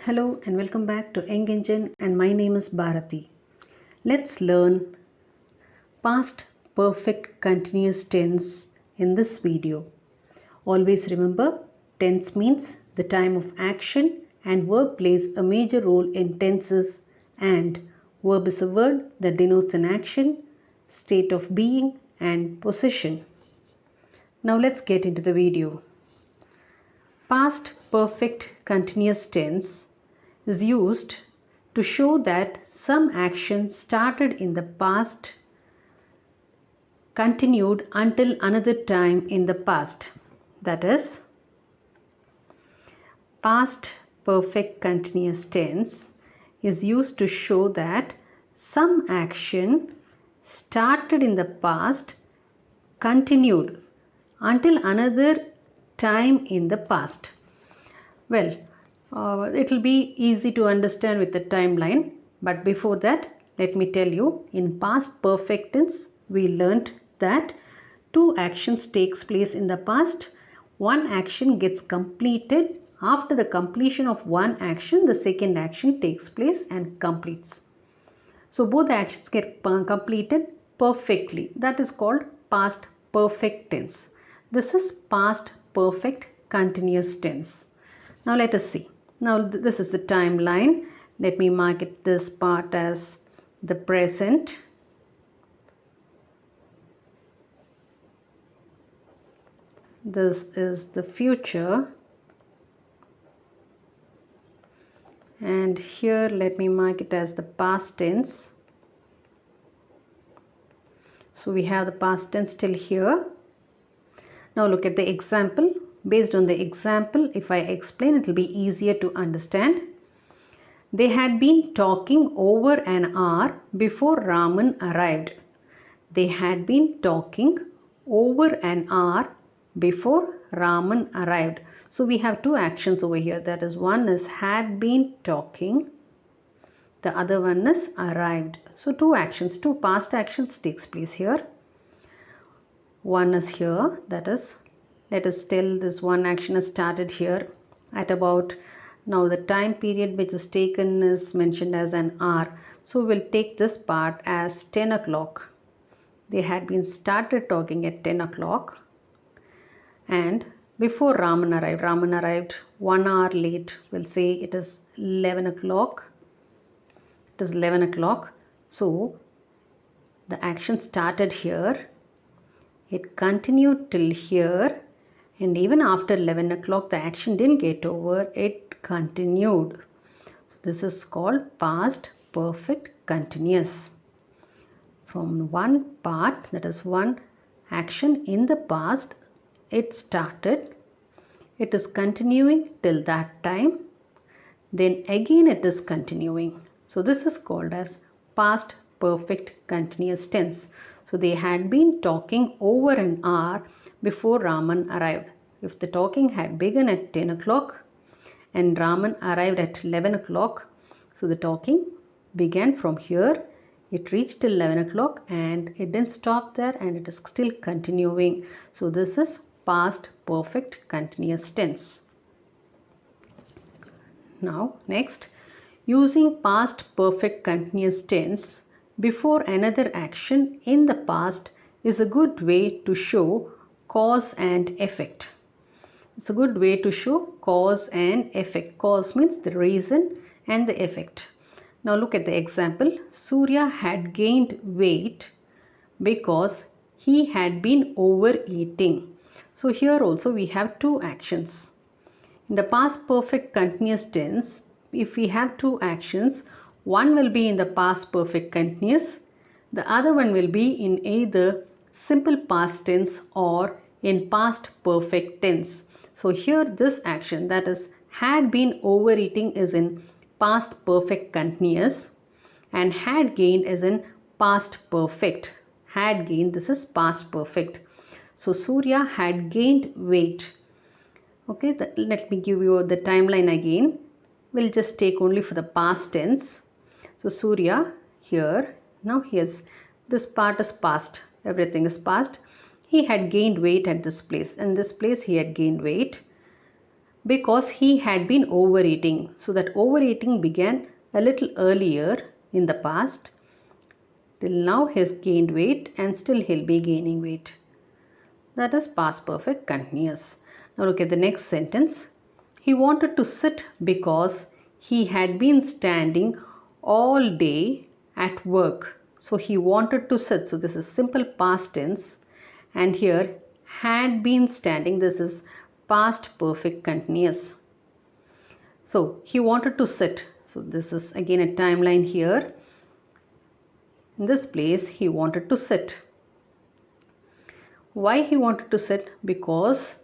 Hello and welcome back to ENG and my name is Bharati. Let's learn past perfect continuous tense in this video. Always remember, tense means the time of action and verb plays a major role in tenses, and verb is a word that denotes an action, state of being and position. Now let's get into the video. Past perfect continuous tense is used to show that some action started in the past continued until another time in the past. That is, past perfect continuous tense is used to show that some action started in the past continued until another time in the past. Well, it will be easy to understand with the timeline, but before that, let me tell you, in past perfect tense we learnt that two actions takes place in the past. One action gets completed. After the completion of one action, the second action takes place and completes. So both actions get completed perfectly. That is called past perfect tense. This is past perfect continuous tense. Now let us see. Now this is the timeline. Let me mark it this part as the present. This is the future. And here let me mark it as the past tense. So we have the past tense till here. Now look at the example. Based on the example, if I explain, it will be easier to understand. They had been talking over an hour before Raman arrived. They had been talking over an hour before Raman arrived. So we have two actions over here. That is, one is had been talking. The other one is arrived. So two actions, two past actions takes place here. One is here, that is, let us tell this one action is started here at about, now the time period which is taken is mentioned as an hour. So we'll take this part as 10 o'clock. They had been started talking at 10 o'clock. And before Raman arrived 1 hour late. We'll say it is 11 o'clock. It is 11 o'clock. So the action started here. It continued till here. And even after 11 o'clock, the action didn't get over. It continued. So this is called past perfect continuous. From one part, that is one action in the past, it started. It is continuing till that time. Then again it is continuing. So this is called as past perfect continuous tense. So they had been talking over an hour before Raman arrived. If the talking had begun at 10 o'clock and Raman arrived at 11 o'clock, so the talking began from here. It reached till 11 o'clock and it didn't stop there and it is still continuing. So this is past perfect continuous tense. Now next, using past perfect continuous tense before another action in the past is a good way to show cause and effect. It's a good way to show cause and effect. Cause means the reason and the effect. Now look at the example. Surya had gained weight because he had been overeating. So here also we have two actions. In the past perfect continuous tense, if we have two actions, one will be in the past perfect continuous, the other one will be in either simple past tense or in past perfect tense. So here this action, that is had been overeating, is in past perfect continuous and had gained is in past perfect. Had gained, this is past perfect. So Surya had gained weight. Okay, let me give you the timeline again. We'll just take only for the past tense. So Surya here, now here's this part is past. Everything is past. He had gained weight at this place. In this place he had gained weight because he had been overeating. So that overeating began a little earlier in the past. Till now he has gained weight and still he'll be gaining weight. That is past perfect continuous. Now look at the next sentence. He wanted to sit because he had been standing all day at work. So he wanted to sit. So this is simple past tense. And here had been standing. This is past perfect continuous. So he wanted to sit. So this is again a timeline here. In this place he wanted to sit. Why he wanted to sit? Because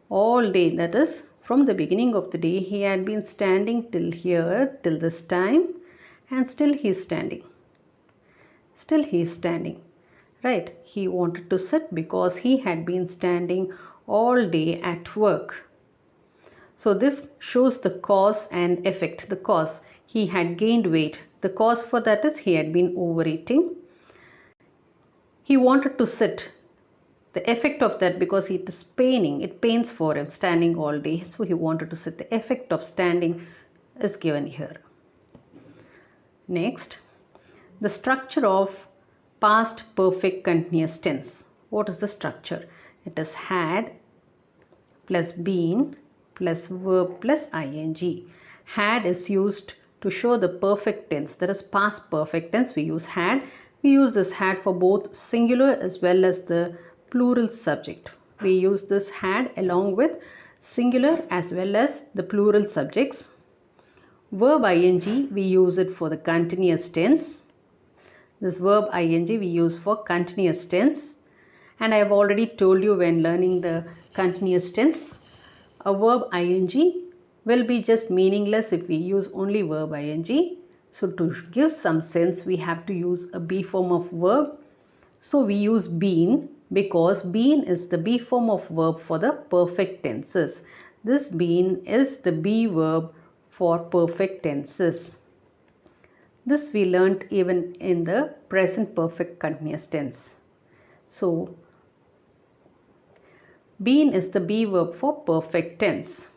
all day, that is from the beginning of the day, he had been standing till here, till this time, and still he is standing. Still he is standing. Right? He wanted to sit because he had been standing all day at work. So this shows the cause and effect. The cause, he had gained weight. The cause for that is he had been overeating. He wanted to sit. The effect of that, because it is paining, it pains for him standing all day. So he wanted to sit. The effect of standing is given here. Next, the structure of past perfect continuous tense. What is the structure? It is had plus been plus verb plus ing. Had is used to show the perfect tense. That is past perfect tense. We use had. We use this had for both singular as well as the plural subject. We use this had along with singular as well as the plural subjects. Verb ing, we use it for the continuous tense. This verb ing we use for continuous tense. And I have already told you when learning the continuous tense, a verb ing will be just meaningless if we use only verb ing. So to give some sense, we have to use a be form of verb. So we use been, because been is the be form of verb for the perfect tenses. This been is the be verb for perfect tenses. This we learnt even in the present perfect continuous tense. So been is the be verb for perfect tense.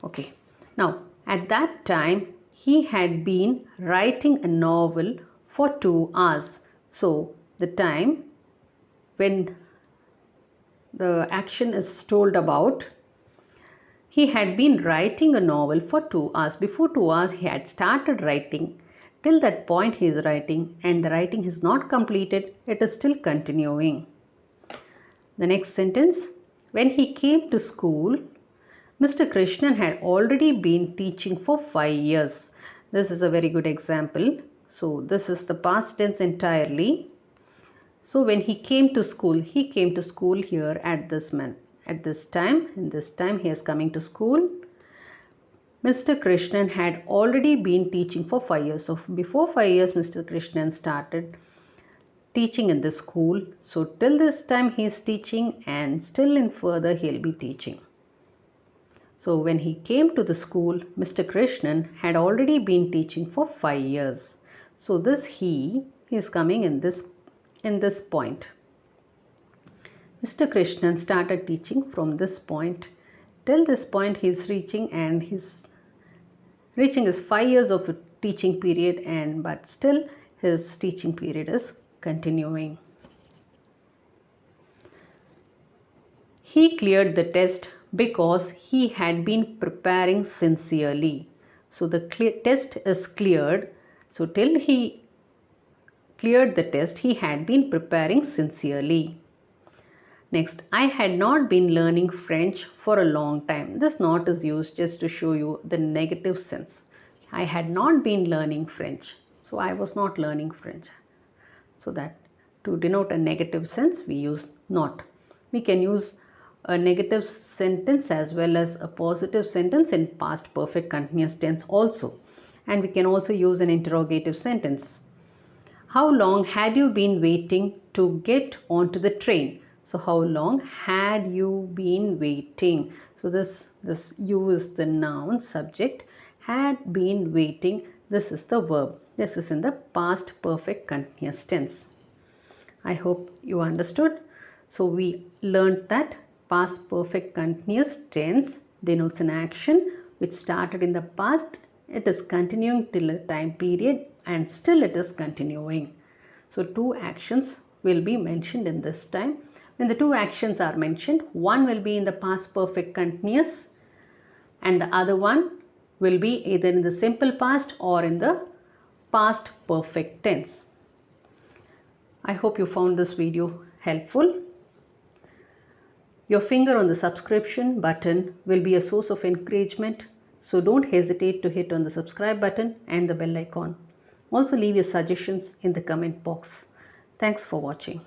Okay. Now at that time he had been writing a novel for 2 hours. So the time when the action is told about, he had been writing a novel for 2 hours. Before 2 hours he had started writing. Till that point he is writing, and the writing is not completed. It is still continuing. The next sentence. When he came to school, Mr. Krishnan had already been teaching for 5 years. This is a very good example. So this is the past tense entirely. So when he came to school here at this time. In this time he is coming to school. Mr. Krishnan had already been teaching for 5 years. So before 5 years Mr. Krishnan started teaching in the school. So till this time he is teaching, and still in further he will be teaching. So when he came to the school, Mr. Krishnan had already been teaching for 5 years. So this he is coming in this point. Mr. Krishnan started teaching from this point. Till this point he is reaching, and his 5 years of teaching period, but still his teaching period is continuing. He cleared the test because he had been preparing sincerely. So the test is cleared. So till he cleared the test, he had been preparing sincerely. Next, I had not been learning French for a long time. This not is used just to show you the negative sense. I had not been learning French. So I was not learning French. So that to denote a negative sense, we use not. We can use a negative sentence as well as a positive sentence in past perfect continuous tense also. And we can also use an interrogative sentence. How long had you been waiting to get onto the train? So how long had you been waiting? So this you is the noun subject. Had been waiting. This is the verb. This is in the past perfect continuous tense. I hope you understood. So we learned that past perfect continuous tense denotes an action which started in the past. It is continuing till a time period and still it is continuing. So two actions will be mentioned in this time. When the two actions are mentioned, one will be in the past perfect continuous and the other one will be either in the simple past or in the past perfect tense. I hope you found this video helpful. Your finger on the subscription button will be a source of encouragement, so don't hesitate to hit on the subscribe button and the bell icon. Also leave your suggestions in the comment box. Thanks for watching.